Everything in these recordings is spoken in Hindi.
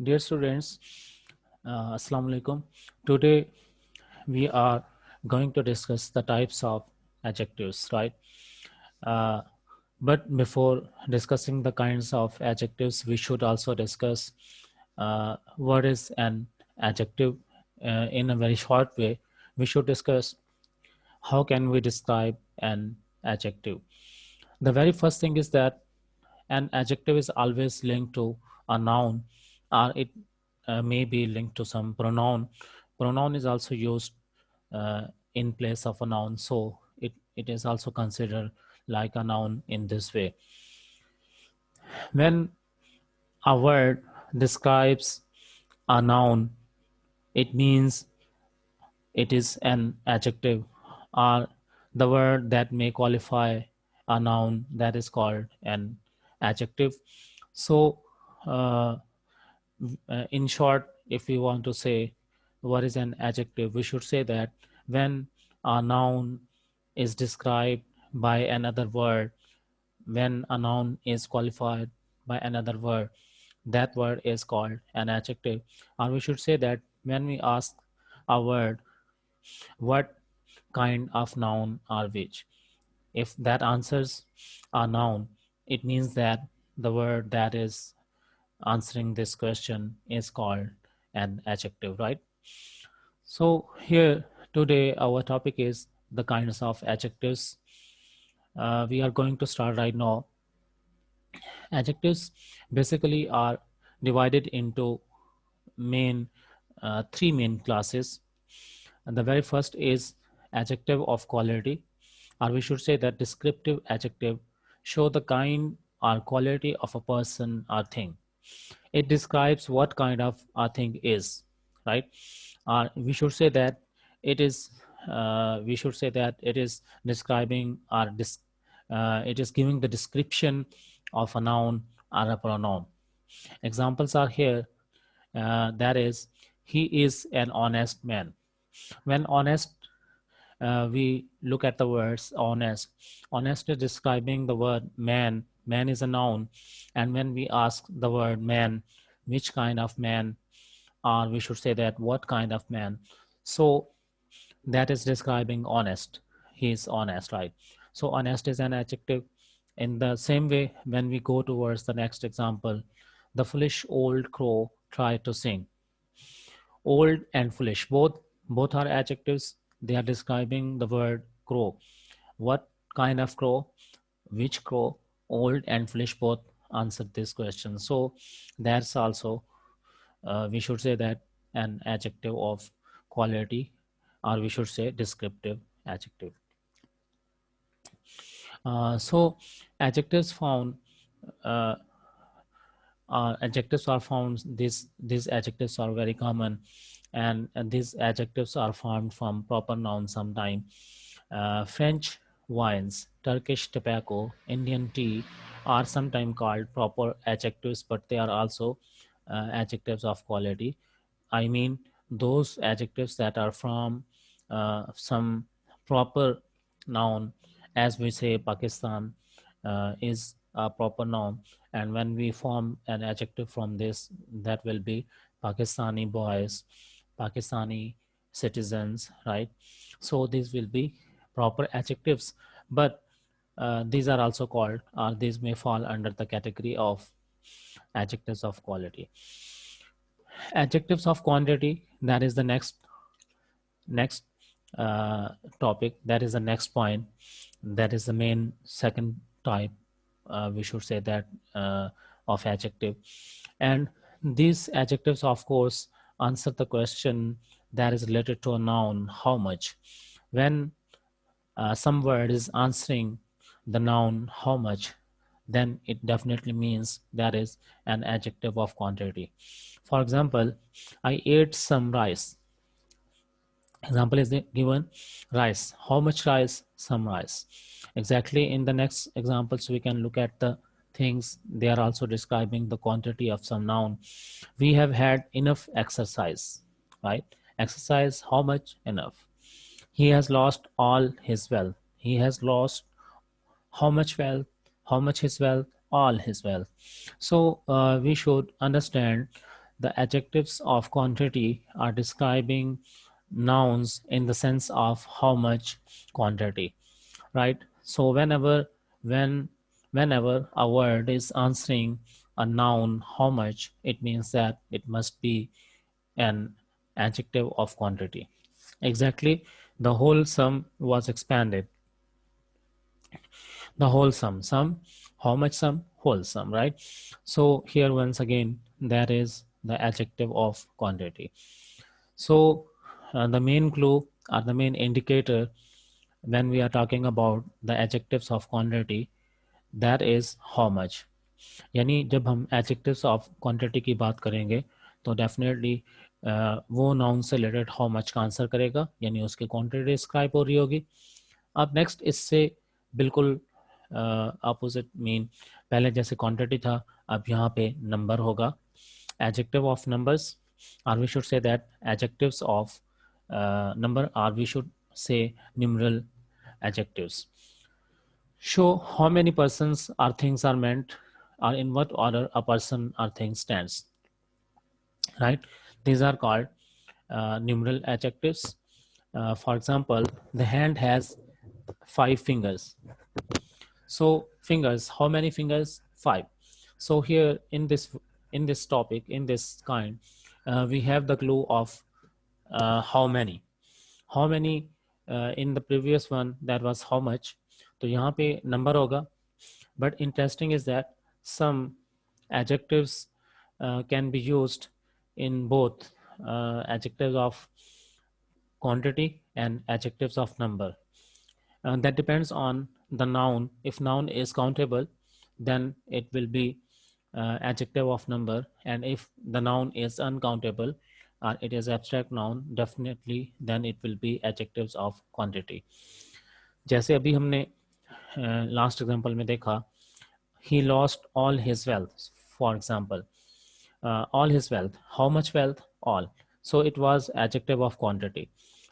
Dear students, Assalamu alaikum. Today we are going to discuss the types of adjectives, right? Uh, but before discussing the kinds of adjectives, we should also discuss what is an adjective in a very short way. We should discuss how can we describe an adjective. The very first thing is that an adjective is always linked to a noun, or it may be linked to some pronoun. Pronoun is also used in place of a noun, so it is also considered like a noun in this way. When a word describes a noun, it means it is an adjective, or the word that may qualify a noun that is called an adjective. So, uh, in short, if we want to say what is an adjective, we should say that when a noun is described by another word, when a noun is qualified by another word, that word is called an adjective. Or we should say that when we ask a word, what kind of noun are which? If that answers a noun, it means that the word that is answering this question is called an adjective, right? So here today our topic is the kinds of adjectives. We are going to start right now. Adjectives basically are divided into main three main classes. And the very first is adjective of quality, or we should say that descriptive adjective show the kind or quality of a person or thing. It describes what kind of a thing is, right? We should say that it is. We should say that it is describing or it is giving the description of a noun or a pronoun. Examples are here. That is, he is an honest man. When honest, we look at the words honest. Honest is describing the word man. Man is a noun. And when we ask the word man, which kind of man, or we should say that what kind of man. So that is describing honest. He is honest, right? So honest is an adjective. In the same way, when we go towards the next example, the foolish old crow tried to sing. Old and foolish, both are adjectives. They are describing the word crow. What kind of crow? Which crow? Old and foolish both answered this question. So that's also we should say that an adjective of quality, or we should say descriptive adjective. So adjectives found uh, adjectives are found, these adjectives are very common, and these adjectives are formed from proper nouns sometime. French wines, Turkish tobacco, Indian tea are sometimes called proper adjectives, but they are also adjectives of quality. I mean, those adjectives that are from some proper noun, as we say, Pakistan is a proper noun, and when we form an adjective from this, that will be Pakistani boys, Pakistani citizens, right? So these will be proper adjectives, but these are also called, or these may fall under the category of adjectives of quality. Adjectives of quantity, that is the next topic, that is the next point, that is the main second type, we should say that, of adjective. And these adjectives of course answer the question that is related to a noun, how much. When some word is answering the noun how much, then it definitely means that is an adjective of quantity. For example, I ate some rice. Example is given, rice. How much rice? Some rice. Exactly. In the next examples, we can look at the things. They are also describing the quantity of some noun. We have had enough exercise, right? Exercise, how much? Enough. He has lost all his wealth. He has lost how much wealth? How much his wealth? All his wealth. So we should understand the adjectives of quantity are describing nouns in the sense of how much quantity, right? So when whenever a word is answering a noun how much, it means that it must be an adjective of quantity. Exactly, the whole sum was expanded. The whole sum, how much sum, whole sum, right? So here once again that is the adjective of quantity. So the main clue or the main indicator when we are talking about the adjectives of quantity, that is how much. यानी जब हम एडजेक्टिव्स ऑफ क्वांटिटी की बात करेंगे तो डेफिनेटली वो नाउन से रिलेटेड हाउ मच का आंसर करेगा, यानी उसकी क्वांटिटी डिस्क्राइब हो रही होगी. अब नेक्स्ट इससे बिल्कुल अपोजिट मीन, पहले जैसे क्वांटिटी था अब यहाँ पे नंबर होगा. Adjective of numbers, or we should say that adjectives of number, or we should say numeral adjectives, show how many persons or things are meant, or in what order a person or thing stands, right? These are called numeral adjectives. For example, the hand has 5 fingers. So fingers, how many fingers? 5. So here in this topic, in this kind, we have the clue of how many. How many in the previous one that was how much. तो यहाँ पे number होगा. But interesting is that some adjectives can be used in both adjectives of quantity and adjectives of number. That depends on the noun. If noun is countable, then it will be adjective of number, and if the noun is uncountable or it is abstract noun, definitely then it will be adjectives of quantity. जैसे अभी हमने लास्ट एग्जांपल में देखा, he lost all his wealth, for example. All his wealth, how much wealth? All. So it was adjective of quantity.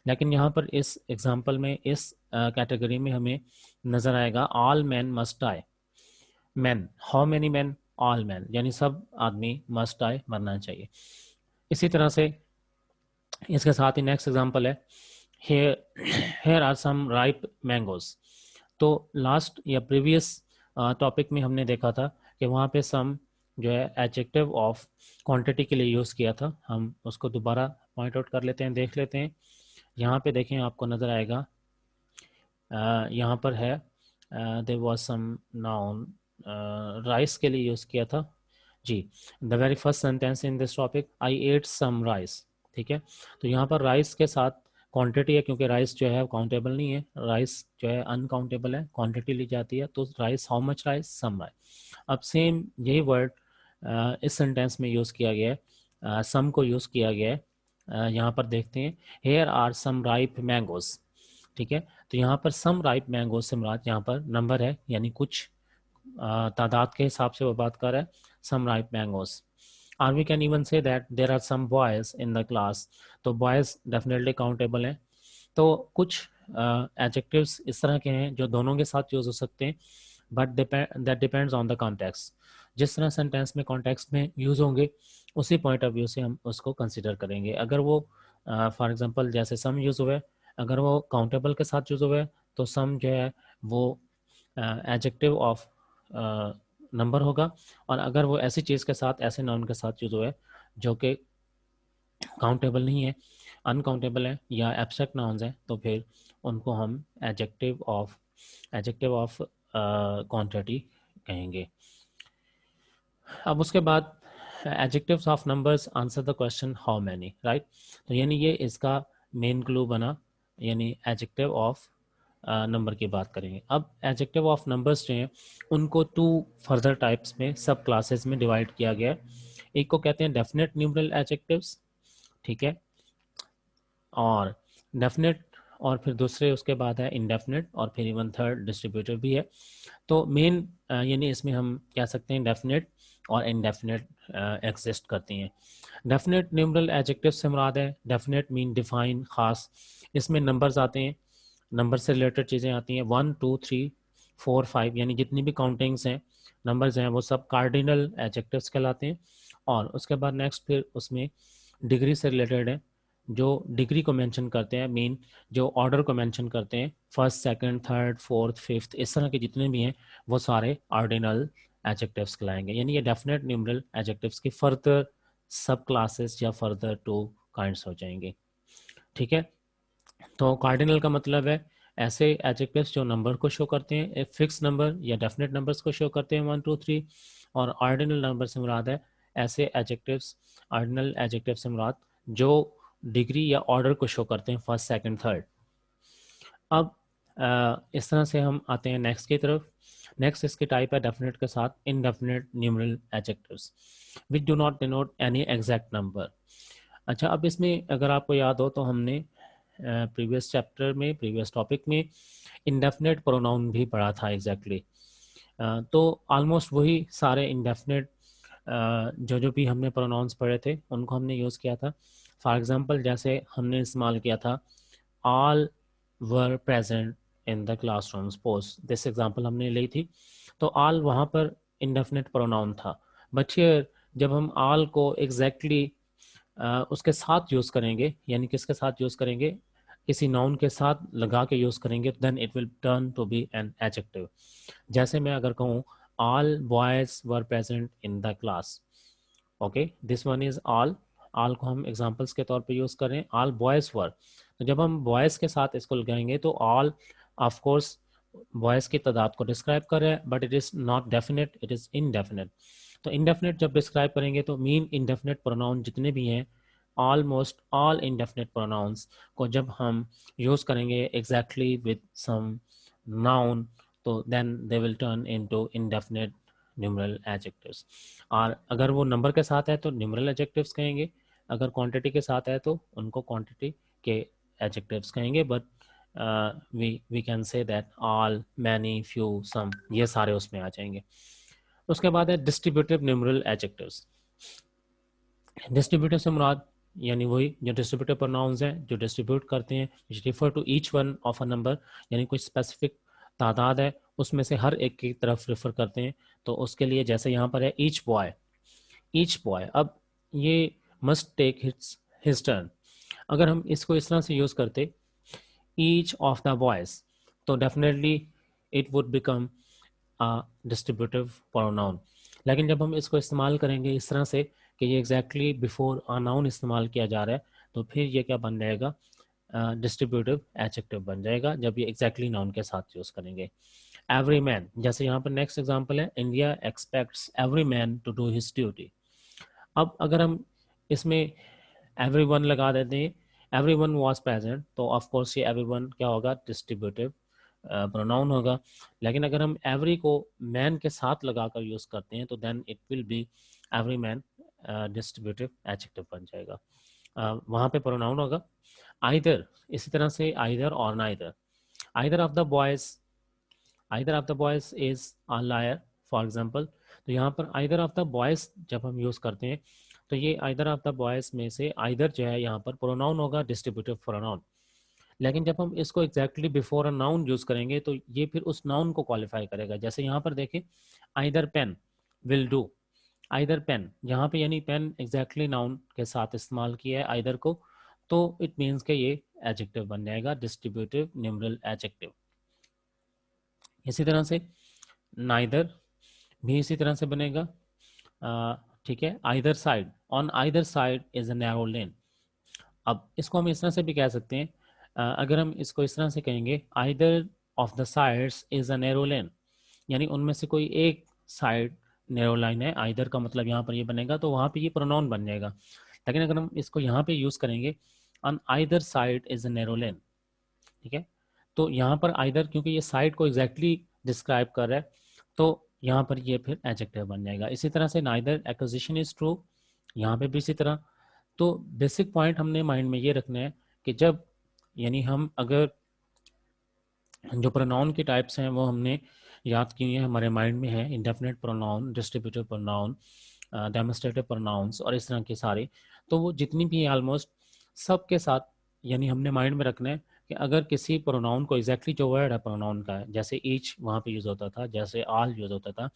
लेकिन यहाँ पर इस एग्जाम्पल में, इस कैटेगरी में हमें नजर आएगा all men must die. Men, how many men? All men, यानी सब आदमी must die, मरना चाहिए. इसी तरह से इसके साथ ही नेक्स्ट एग्जाम्पल है, here are some ripe mangoes. तो लास्ट या प्रीवियस टॉपिक में हमने देखा था कि वहाँ पे सम जो है एडजेक्टिव ऑफ क्वांटिटी के लिए यूज़ किया था. हम उसको दोबारा पॉइंट आउट कर लेते हैं, देख लेते हैं. यहाँ पे देखें, आपको नज़र आएगा, यहाँ पर है there was some noun, rice के लिए यूज़ किया था जी. The very first sentence in this topic, I ate some rice. ठीक है, तो यहाँ पर राइस के साथ क्वांटिटी है, क्योंकि राइस जो है काउंटेबल नहीं है, राइस जो है अनकाउंटेबल है, क्वांटिटी ली जाती है. तो rice, how much rice, some rice. अब सेम यही वर्ड इस सेंटेंस में यूज़ किया गया है, सम को यूज़ किया गया है. यहाँ पर देखते हैं, here are some ripe mangoes. ठीक है, तो यहाँ पर सम राइप मैंगोज से मुराद यहाँ पर नंबर है, यानी कुछ तादाद के हिसाब से वो बात कर रहा है, सम राइप मैंगोज. और we can even say that there are some boys in the class. तो बॉयज डेफिनेटली काउंटेबल हैं. तो कुछ एडजेक्टिव्स इस तरह के हैं जो दोनों के साथ यूज़ हो सकते हैं, but that depends on the context. जिस तरह सेंटेंस में कॉन्टेक्स्ट में यूज़ होंगे, उसी पॉइंट ऑफ व्यू से हम उसको कंसिडर करेंगे. अगर वो फॉर एग्जांपल जैसे सम यूज़ हुए, अगर वो काउंटेबल के साथ यूज़ हुए तो सम जो है वो एडजेक्टिव ऑफ नंबर होगा. और अगर वो ऐसी चीज़ के साथ, ऐसे नाउन के साथ यूज़ हुए जो कि काउंटेबल नहीं है, अनकाउंटेबल है या एब्स्ट्रैक्ट नाउन्स हैं, तो फिर उनको हम एडजेक्टिव ऑफ क्वांटिटी कहेंगे. अब उसके बाद adjectives of numbers answer the question how many, right. तो यानी ये इसका मेन क्लू बना, यानी एडजेक्टिव ऑफ नंबर की बात करेंगे. अब एडजेक्टिव ऑफ नंबर्स जो हैं उनको 2 फर्दर टाइप्स में, सब क्लासेस में डिवाइड किया गया है. एक को कहते हैं डेफिनेट न्यूमरल एडजेक्टिव्स, ठीक है, और डेफिनेट, और फिर दूसरे उसके बाद है इनडेफिनेट, और फिर इवन थर्ड डिस्ट्रीब्यूटिव भी है. तो मेन यानी इसमें हम कह सकते हैं डेफिनेट और इनडेफिनेट एग्जिस्ट करती हैं. डेफिनेट न्यूमरल एडजेक्टिव से मुराद है, डेफिनेट मीन डिफाइन, खास. इसमें नंबर्स आते हैं, नंबर से रिलेटेड चीज़ें आती हैं. 1 2 3 4 5 यानी जितनी भी काउंटिंग्स हैं, नंबर्स हैं, वो सब कार्डिनल एडजेक्टिव्स कहलाते हैं. और उसके बाद नेक्स्ट फिर उसमें डिग्री से रिलेटेड है, जो डिग्री को मेंशन करते हैं, मीन जो ऑर्डर को मेंशन करते हैं, first second third fourth fifth, इस तरह के जितने भी हैं वो सारे ऑर्डिनल एडजेक्टिव्स कहलाएंगे। यानी ये डेफिनेट न्यूमरल एडजेक्टिव्स की फर्दर सब क्लासेस या फर्दर टू काइंड्स हो जाएंगे। ठीक है, तो कार्डिनल का मतलब है ऐसे एडजेक्टिव्स जो नंबर को शो करते हैं, एक फिक्स नंबर या डेफिनेट नंबर्स को शो करते हैं 1 2 3। और ऑर्डिनल नंबर से मुराद है ऐसे एडजेक्टिव्स, ऑर्डिनल एडजेक्टिव से मुराद जो डिग्री या ऑर्डर को शो करते हैं फर्स्ट सेकंड थर्ड। अब इस तरह से हम आते हैं नेक्स्ट की तरफ। नेक्स्ट इसकी टाइप है डेफिनेट के साथ indefinite numeral adjectives which do not denote any exact number. अच्छा, अब इसमें अगर आपको याद हो तो हमने प्रीवियस चैप्टर में, प्रीवियस टॉपिक में इंडेफिनेट प्रोनाउन भी पढ़ा था एग्जैक्टली। तो ऑलमोस्ट वही सारे इंडेफिनेट जो जो भी हमने प्रोनाउंस पढ़े थे उनको हमने यूज़ किया था। फॉर एग्जांपल जैसे हमने इस्तेमाल किया था all were present in the classroom, suppose this example हमने ली थी, तो ऑल वहाँ पर इंडेफिनेट प्रोनाउन था। बट हियर जब हम ऑल को एग्जैक्टली उसके साथ यूज़ करेंगे, यानी किसके साथ यूज़ करेंगे, किसी नाउन के साथ लगा के यूज़ करेंगे, then it will turn to be an adjective. जैसे मैं अगर कहूँ all boys were present in the class, okay this one is all, all को हम एग्जांपल्स के तौर पे यूज़ करें, ऑल बॉयज़ वर, तो जब हम बॉयज़ के साथ इसको लगाएंगे तो ऑल ऑफ कोर्स बॉयज़ की तादाद को डिस्क्राइब कर रहे हैं, but it is not definite, it is indefinite. तो इनडेफिनेट जब डिस्क्राइब करेंगे तो मीन इनडेफिनेट प्रोनाउन जितने भी हैं, ऑलमोस्ट ऑल इनडेफिनेट प्रोनाउंस को जब हम यूज़ करेंगे एग्जैक्टली विद सम नाउन, तो then they will turn into indefinite numeral adjectives. और अगर वो नंबर के साथ है तो न्यूमरल एडजेक्टिव्स कहेंगे, अगर क्वांटिटी के साथ है तो उनको क्वांटिटी के एडजेक्टिव्स कहेंगे। But we can say that all, many, few, some, ये सारे उसमें आ जाएंगे। उसके बाद है डिस्ट्रीब्यूटिव न्यूमरल एडजेक्टिव्स। डिस्ट्रीब्यूटिव से मुराद यानी वही जो डिस्ट्रीब्यूटिव प्रोनाउंस हैं जो डिस्ट्रीब्यूट करते हैं, which refer to each one of a number, यानी कोई स्पेसिफिक तादाद है उसमें से हर एक की तरफ रेफर करते हैं। तो उसके लिए जैसे यहाँ पर है ईच बॉय, ईच बॉय, अब ये मस्ट टेक हिज टर्न, अगर हम इसको इस तरह से यूज़ करते ईच ऑफ द बॉयज, तो definitely it would become distributive pronoun. लेकिन जब हम इसको इस्तेमाल करेंगे इस तरह से कि ये एग्जैक्टली बिफोर अ नाउन इस्तेमाल किया जा रहा है, तो फिर ये क्या बन जाएगा, डिस्ट्रीब्यूटिव एडजेक्टिव बन जाएगा जब ये एग्जैक्टली नाउन के साथ यूज़ करेंगे। एवरी मैन, जैसे यहाँ पर नेक्स्ट एग्जांपल है India expects every man to do his duty. अब अगर हम इसमें एवरी वन लगा देते हैं, एवरी वन वॉज प्रेजेंट, तो ऑफकोर्स ये एवरी वन क्या होगा, डिस्ट्रीब्यूटिव प्रोनाउन होगा। लेकिन अगर हम एवरी को मैन के साथ लगाकर यूज़ करते हैं तो then it will be every man, distributive adjective बन जाएगा। वहाँ पे प्रोनाउन होगा आइदर, इसी तरह से आइदर और neither, either of the boys, either of the boys is a liar for example. तो यहाँ पर आइदर ऑफ द बॉयज जब हम यूज़ करते हैं तो ये आइदर ऑफ द बॉयज में से आइदर जो है यहाँ पर प्रोनाउन होगा, डिस्ट्रीब्यूटिव प्रोनाउन। लेकिन जब हम इसको exactly before a noun use करेंगे तो ये फिर उस नाउन को क्वालिफाई करेगा। जैसे यहाँ पर देखें either pen will do, either pen यहाँ पे यानी पेन एग्जैक्टली नाउन के साथ इस्तेमाल किया है आइदर को, तो इट मीन्स के ये एडजेक्टिव बन जाएगा, डिस्ट्रीब्यूटिव न्यूमरल एडजेक्टिव। इसी तरह से नाइदर भी इसी तरह से बनेगा। ठीक है, either side, on either side is a narrow lane. अब इसको हम इस तरह से भी कह सकते हैं, अगर हम इसको इस तरह से कहेंगे either of the sides is a narrow lane, यानी उनमें से कोई एक साइड नैरो लाइन है, आइदर का मतलब यहाँ पर ये बनेगा, तो वहाँ पे ये प्रोनाउन बन जाएगा। लेकिन अगर हम इसको यहाँ पे यूज़ करेंगे on either side is a narrow lane, ठीक है, तो यहाँ पर आइदर क्योंकि ये साइड को एग्जैक्टली डिस्क्राइब कर रहा है तो यहाँ पर ये फिर एडजेक्टिव बन जाएगा। इसी तरह से नाइदर एक्विजिशन इज ट्रू, यहाँ पे भी इसी तरह। तो बेसिक पॉइंट हमने माइंड में ये रखना है कि जब यानी हम अगर जो प्रोनाउन की टाइप्स हैं वो हमने याद की हैं, हमारे माइंड में है, indefinite pronoun, distributive pronoun, demonstrative pronouns और इस तरह के सारे, तो वो जितनी भी ऑलमोस्ट सब के साथ यानी हमने माइंड में रखना है कि अगर किसी प्रोनाउन को एग्जैक्टली जो वर्ड है प्रोनाउन का है, जैसे ईच वहाँ पे यूज़ होता था, जैसे ऑल यूज़ होता था,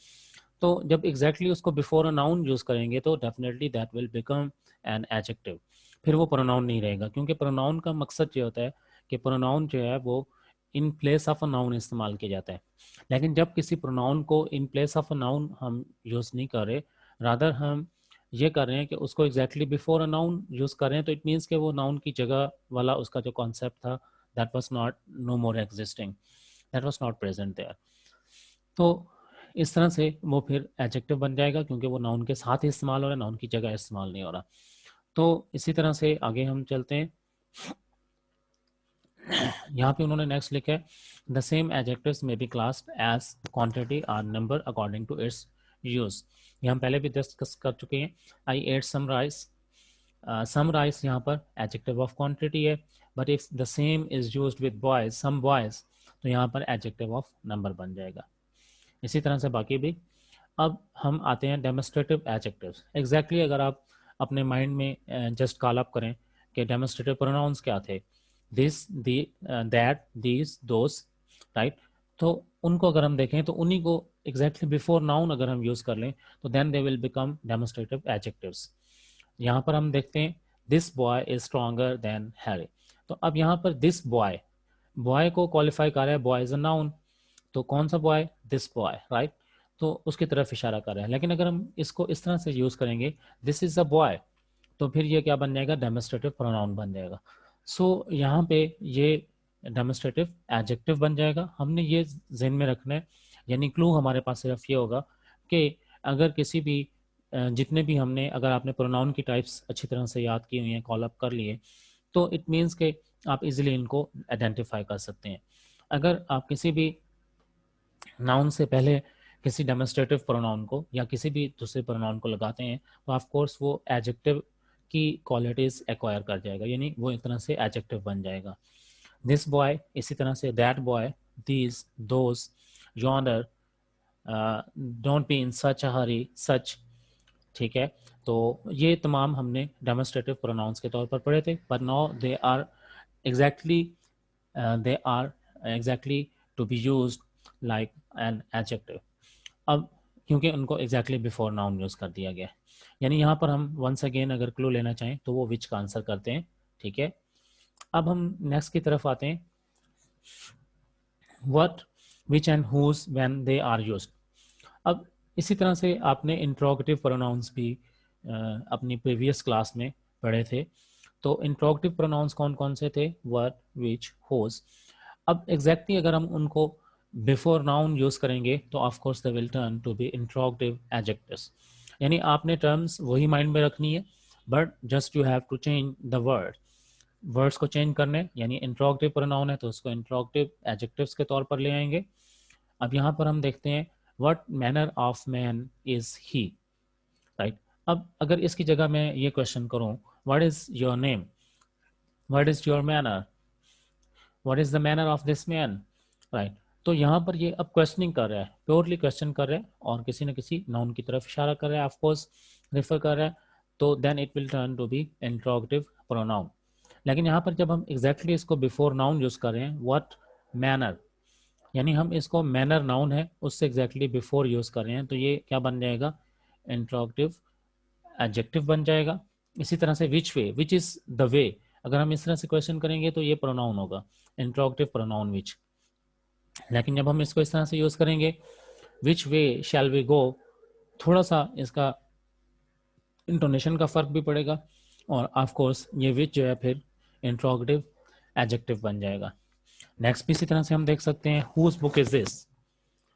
तो जब एग्जैक्टली उसको बिफोर अ नाउन यूज करेंगे तो definitely that will become an adjective, फिर वो प्रोनाउन नहीं रहेगा, क्योंकि प्रोनाउन का मकसद ये होता है कि प्रोनाउन जो है वो in place of a noun इस्तेमाल किया जाता है। लेकिन जब किसी प्रोनाउन को in place of a noun हम यूज़ नहीं कर रहे, रादर हम ये कर रहे हैं कि उसको exactly before a noun use कर रहे हैं, तो इट मीन्स कि वो नाउन की जगह वाला उसका जो कॉन्सेप्ट था that was not no more existing, that was not present there. तो इस तरह से वो फिर एडजेक्टिव बन जाएगा, क्योंकि वो नाउन के साथ ही इस्तेमाल हो रहा है, नाउन की जगह इस्तेमाल नहीं हो रहा। तो इसी तरह से आगे हम चलते हैं। यहाँ पे उन्होंने नेक्स्ट लिखा है द सेम एडजेक्टिव्स में be classed as quantity or number according to its use. ये हम पहले भी डिस्कस कर चुके हैं। I ate some rice, some rice यहाँ पर एडजेक्टिव ऑफ क्वांटिटी है, but if the same is used with boys, some boys, तो यहाँ पर एडजेक्टिव ऑफ नंबर बन जाएगा। इसी तरह से बाकी भी। अब हम आते हैं डेमोस्ट्रेटिव एडजेक्टिव्स। एग्जैक्टली अगर आप अपने माइंड में जस्ट कॉल अप करें कि डेमोस्ट्रेटिव प्रोनाउंस क्या थे, this, the, that, these, those, right, तो उनको अगर हम देखें तो उन्हीं को एग्जैक्टली बिफोर नाउन अगर हम यूज कर लें तो then they will become demonstrative adjectives. यहाँ पर हम देखते हैं this boy is stronger than Harry. तो अब यहाँ पर दिस बॉय, बॉय को क्वालिफाई कर रहा है, बॉय इज अ नाउन, तो कौन सा बॉय, दिस बॉय, राइट, तो उसकी तरफ इशारा कर रहा है। लेकिन अगर हम इसको इस तरह से यूज करेंगे दिस इज अ बॉय, तो फिर ये क्या बन जाएगा, डेमोस्ट्रेटिव प्रोनाउन बन जाएगा। सो यहाँ पे ये डेमोस्ट्रेटिव एडजेक्टिव बन जाएगा। हमने ये जहन में रखना है, यानी क्लू हमारे पास सिर्फ ये होगा कि अगर किसी भी जितने भी हमने, अगर आपने प्रोनाउन की टाइप्स अच्छी तरह से याद की हुई हैं, कॉल अप कर लिए, तो इट मीन्स के आप इजीली इनको आइडेंटिफाई कर सकते हैं। अगर आप किसी भी नाउन से पहले किसी डेमोस्ट्रेटिव प्रोनाउन को या किसी भी दूसरे प्रोनाउन को लगाते हैं तो ऑफ कोर्स वो एडजेक्टिव की क्वालिटीज एक्वायर कर जाएगा, यानी वो एक तरह से एडजेक्टिव बन जाएगा। दिस बॉय, इसी तरह से that boy, these, those, yonder, don't be in such a hurry, such, ठीक है। तो ये तमाम हमने डेमोस्ट्रेटिव प्रोनाउंस के तौर पर पढ़े थे, but now they are exactly, they are exactly to be used like an adjective। अब क्योंकि उनको exactly before noun यूज कर दिया गया है, यानी यहाँ पर हम once again अगर क्लू लेना चाहें तो वो which का आंसर करते हैं, ठीक है। अब हम नेक्स्ट की तरफ आते हैं, what, which and whose when they are used। अब इसी तरह से आपने इंट्रोगेटिव प्रोनाउंस भी अपनी प्रीवियस क्लास में पढ़े थे। तो इंट्रोगेटिव प्रोनाउंस कौन कौन से थे, व्हाट, विच, होज। अब एग्जैक्टली अगर हम उनको बिफोर नाउन यूज करेंगे तो of course they will turn to be interrogative adjectives, यानी आपने टर्म्स वही माइंड में रखनी है, but just you have to change the word, words को चेंज करने, यानी इंट्रोगेटिव प्रोनाउन है तो उसको इंट्रोगेटिव एडजेक्टिव्स के तौर पर ले आएंगे। अब यहाँ पर हम देखते हैं what manner of man is he, right. अब अगर इसकी जगह मैं ये क्वेश्चन करूं what is your name, what is your manner, what is the manner of this man, right, तो यहाँ पर ये अब क्वेश्चनिंग कर रहा है, प्योरली क्वेश्चन कर रहा है और किसी न किसी नाउन की तरफ इशारा कर रहा है, ऑफकोर्स रेफर कर रहा है, तो then it will turn to be interrogative pronoun. लेकिन यहाँ पर जब हम एग्जैक्टली इसको बिफोर नाउन यूज कर रहे हैं, व्हाट मैनर, यानी हम इसको मैनर नाउन है उससे एग्जैक्टली बिफोर यूज कर रहे हैं, तो ये क्या बन जाएगा, इंट्रोगेटिव एडजेक्टिव बन जाएगा। इसी तरह से विच वे, विच इज द वे, अगर हम इस तरह से क्वेश्चन करेंगे तो ये प्रोनाउन होगा, इंट्रोगेटिव प्रोनाउन विच। लेकिन जब हम इसको इस तरह से यूज करेंगे विच वे शैल वी गो, थोड़ा सा इसका इंटोनेशन का फर्क भी पड़ेगा, और ऑफ कोर्स ये विच जो है फिर इंट्रोगेटिव एडजेक्टिव बन जाएगा। नेक्स्ट भी इसी तरह से हम देख सकते हैं हुज बुक इज दिस।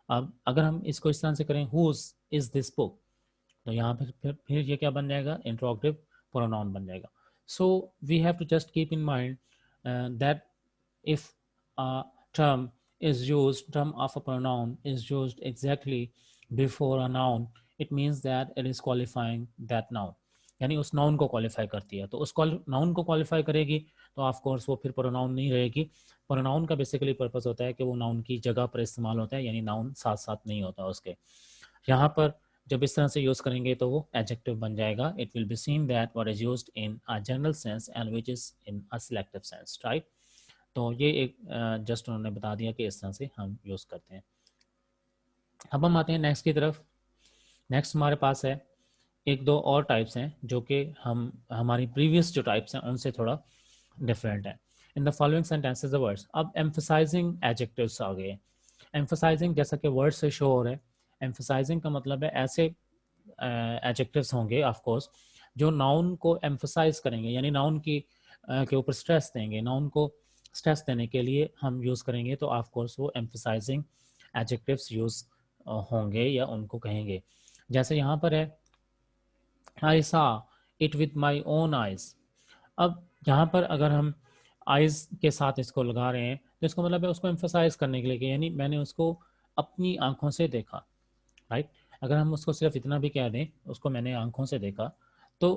अब अगर हम इसको इस तरह से करें हुज इज दिस बुक, तो यहाँ पर फिर ये क्या बन जाएगा, इंट्रोगेटिव प्रोनाउन बन जाएगा। So we have to just keep in mind that if a term is used, term of a pronoun is used exactly before a noun, it means that it is qualifying that noun, यानी उस नाउन को क्वालिफाई करती है। तो उस नाउन को क्वालिफाई करेगी तो ऑफ कोर्स वो फिर प्रोनाउन नहीं रहेगी। प्रोनाउन का बेसिकली पर्पस होता है कि वो नाउन की जगह पर इस्तेमाल होता है, यानी नाउन साथ साथ नहीं होता उसके। यहाँ पर जब इस तरह से यूज करेंगे तो वो एडजेक्टिव बन जाएगा। It will be seen that what is used in a general sense and which is in a selective sense, right. तो ये एक जस्ट उन्होंने बता दिया कि इस तरह से हम यूज़ करते हैं। अब हम आते हैं नेक्स्ट की तरफ। नेक्स्ट हमारे पास है एक दो और टाइप्स हैं जो कि हम हमारी प्रीवियस जो टाइप्स हैं उनसे थोड़ा डिफरेंट है। In the following sentences the words, अब एम्फसाइजिंग एडजेक्टिव्स आ गए। एम्फसाइजिंग जैसा कि वर्ड से शो हो रहा है, एम्फसाइजिंग का मतलब है ऐसे एडजेक्टिव्स होंगे ऑफ कोर्स जो नाउन को एम्फसाइज करेंगे, यानी नाउन की के ऊपर स्ट्रेस देंगे, नाउन को स्ट्रेस देने के लिए हम यूज़ करेंगे, तो ऑफ कोर्स वो एम्फसाइजिंग एडजेक्टिव्स यूज़ होंगे या उनको कहेंगे। जैसे यहाँ पर है आई सा it with my own eyes. अब यहाँ पर अगर हम आइज के साथ इसको लगा रहे हैं तो इसको मतलब है उसको एम्फोसाइज करने के लिए कि यानी मैंने उसको अपनी आंखों से देखा, राइट। अगर हम उसको सिर्फ इतना भी कह दें उसको मैंने आंखों से देखा तो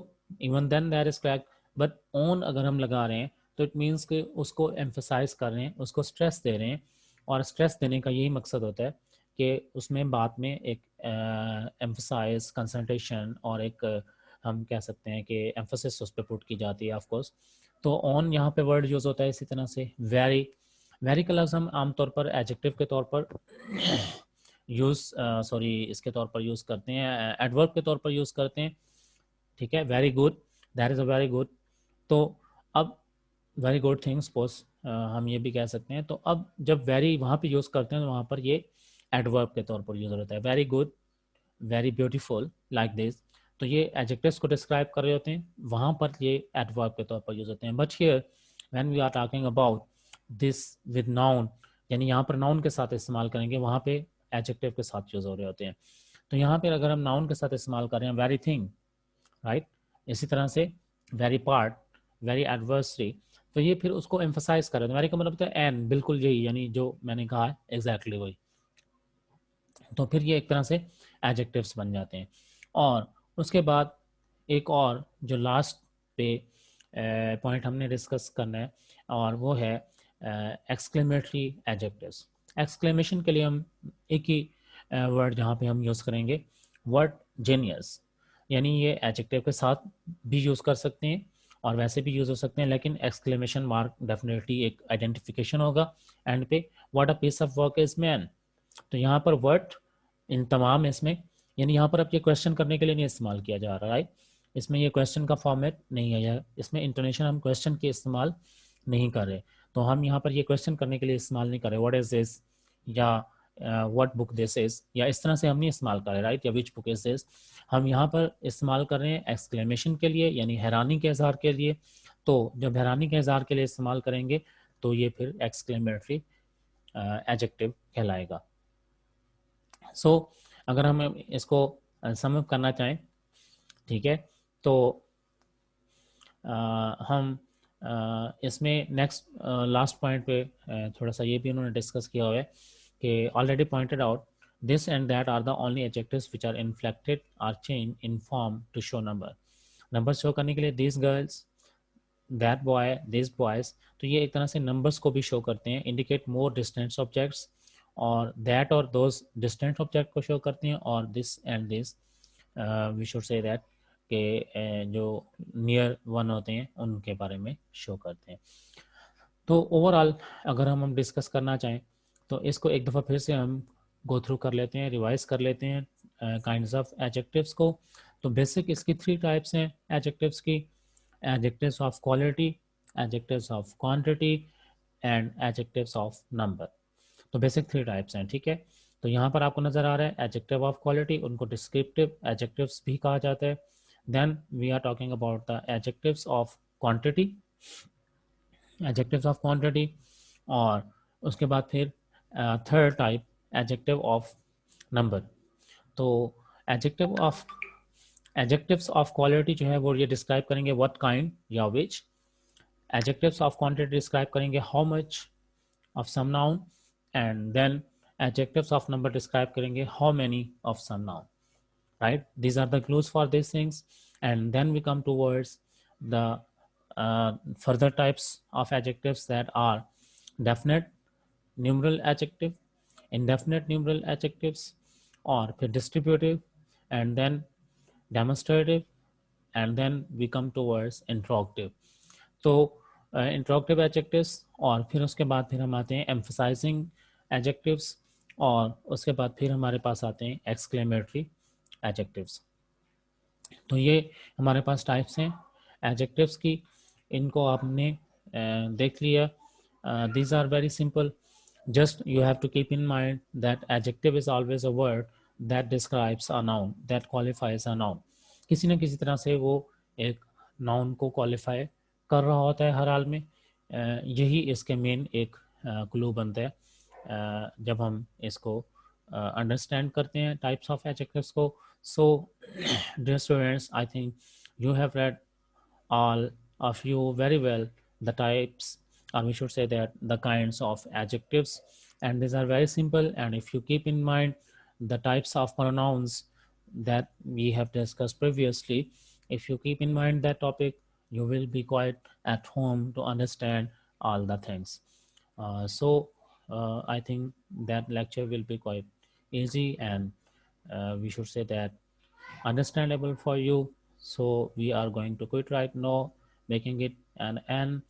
even then that is correct, but on अगर हम लगा रहे हैं तो इट मीन्स कि उसको एम्फोसाइज कर रहे हैं, उसको स्ट्रेस दे रहे हैं। और स्ट्रेस देने का यही मकसद होता है कि उसमें बाद में एक एम्फोसाइज कंसंट्रेशन और एक हम कह सकते हैं कि एम्फोसिस उस पर पुट की जाती है ऑफ कोर्स। तो ऑन यहाँ पे वर्ड यूज़ होता है। इसी तरह से वेरी, वेरी का लफ्ज़ हम आमतौर पर एडजेक्टिव के तौर पर यूज़ सॉरी इसके तौर पर यूज़ करते हैं, एडवर्ब के तौर पर यूज़ करते हैं, ठीक है। Very good, that is a very good. तो अब वेरी गुड थिंग्स सपोज हम ये भी कह सकते हैं। तो अब जब वेरी वहाँ पे यूज़ करते हैं तो वहाँ पर ये एडवर्ब के तौर पर यूज़ होता है। Very good, very beautiful, like this. तो ये एडजेक्टिव्स को डिस्क्राइब कर रहे होते हैं, वहाँ पर ये एडवर्ब के तौर पर यूज होते हैं। But here when we are talking about this with noun, यानी यहाँ पर नाउन के साथ इस्तेमाल करेंगे, वहाँ पे एडजेक्टिव के साथ यूज हो रहे होते हैं। तो यहाँ पर अगर हम नाउन के साथ इस्तेमाल कर रहे हैं वेरी थिंग, राइट, इसी तरह से वेरी पार्ट, वेरी एडवर्सरी, तो ये फिर उसको एम्फोसाइज कर रहे हैं। वेरी का मतलब होता है एन, बिल्कुल यही, यानी जो मैंने कहा है एग्जैक्टली वही। तो फिर ये एक तरह से एडजेक्टिव्स बन जाते हैं। और उसके बाद एक और जो लास्ट पे पॉइंट हमने डिस्कस करना है और वो है एक्सक्लेमेटरी एडजेक्टिव्स। एक्सक्लेमेशन के लिए हम एक ही वर्ड जहाँ पे हम यूज़ करेंगे, वर्ड जेनियस, यानी ये एडजेक्टिव के साथ भी यूज़ कर सकते हैं और वैसे भी यूज़ हो सकते हैं, लेकिन एक्सक्लेमेशन मार्क डेफिनेटली एक आइडेंटिफिकेशन होगा एंड पे। What a piece of work is man. तो यहाँ पर वर्ड इन तमाम इसमें, यानी यहाँ पर अब ये क्वेश्चन करने के लिए नहीं इस्तेमाल किया जा रहा है, इसमें ये क्वेश्चन का फॉर्मेट नहीं है, या इसमें इंटोनेशन हम क्वेश्चन के इस्तेमाल नहीं कर रहे। तो हम यहाँ पर ये क्वेश्चन करने के लिए इस्तेमाल नहीं कर रहे व्हाट इज दिस या व्हाट बुक दिस इज, या इस तरह से हम नहीं इस्तेमाल कर रहे, राइट, या विच बुक इज दिस। हम यहाँ पर इस्तेमाल कर रहे हैं एक्सक्लेमेशन के लिए, यानी हैरानी के इजहार के लिए। तो जब हैरानी के इजहार के लिए इस्तेमाल करेंगे तो ये फिर एक्सक्लेमेटरी एडजेक्टिव कहलाएगा। सो अगर हम इसको सम अप करना चाहें, ठीक है, तो हम इसमें नेक्स्ट लास्ट पॉइंट पे थोड़ा सा ये भी उन्होंने डिस्कस किया हुआ है कि already pointed out this and that are the only adjectives which are inflected are change in form to show number. Number show करने के लिए this girls, that boy, this boys, तो ये एक तरह से नंबर्स को भी शो करते हैं, इंडिकेट मोर डिस्टेंट ऑब्जेक्ट्स, और दैट और दोज डिस्टेंट ऑब्जेक्ट को शो करते हैं, और this and this we should say that के जो नियर वन होते हैं उनके बारे में शो करते हैं। तो ओवरऑल अगर हम डिस्कस करना चाहें तो इसको एक दफ़ा फिर से हम गो थ्रू कर लेते हैं, रिवाइज कर लेते हैं काइंड्स ऑफ एडजेक्टिव्स को। तो बेसिक इसकी 3 टाइप्स हैं एडजेक्टिव्स की, adjectives of quality, adjectives of quantity and adjectives of number. तो बेसिक 3 टाइप्स हैं, ठीक है। तो यहाँ पर आपको नज़र आ रहा है एडजेक्टिव ऑफ क्वालिटी, उनको डिस्क्रिप्टिव एडजेक्टिव्स भी कहा जाता है। Then we are talking about the adjectives of quantity, adjectives of quantity, और उसके बाद फिर third type adjective of number. तो adjective of adjectives of quality जो है वो ये डिस्क्राइब करेंगे व्हाट काइंड या which. Adjectives of quantity describe करेंगे how much of some noun, and then adjectives of number describe करेंगे how many of some noun, right? These are the clues for these things, and then we come towards the further types of adjectives that are definite numeral adjective, indefinite numeral adjectives, or फिर distributive, and then demonstrative, and then we come towards interrogative. तो इंट्रोगेटिव एडजेक्टिव्स, और फिर उसके बाद फिर हम आते हैं एम्फसाइजिंग एडजेक्टिव्स, और उसके बाद फिर हमारे पास आते हैं एक्सक्लेमेटरी एडजेक्टिव्स। तो ये हमारे पास टाइप्स हैं एडजेक्टिव्स की, इनको आपने देख लिया। These are very simple, just you have to keep in mind that adjective is always a word that describes a noun, that qualifies a noun। किसी न किसी तरह से वो एक नाउन को क्वालिफाई कर रहा होता है हर हाल में। यही इसके मेन एक क्लू बनता है जब हम इसको अंडरस्टैंड करते हैं टाइप्स ऑफ एडजेक्टिव्स को। So dear students, I think you have read all of you very well the types, or we should say that the kinds of adjectives, and these are very simple. And if you keep in mind the types of pronouns that we have discussed previously, if you keep in mind that topic, you will be quite at home to understand all the things. So I think that lecture will be quite easy, and we should say that understandable for you. So we are going to quit right now, making it an end.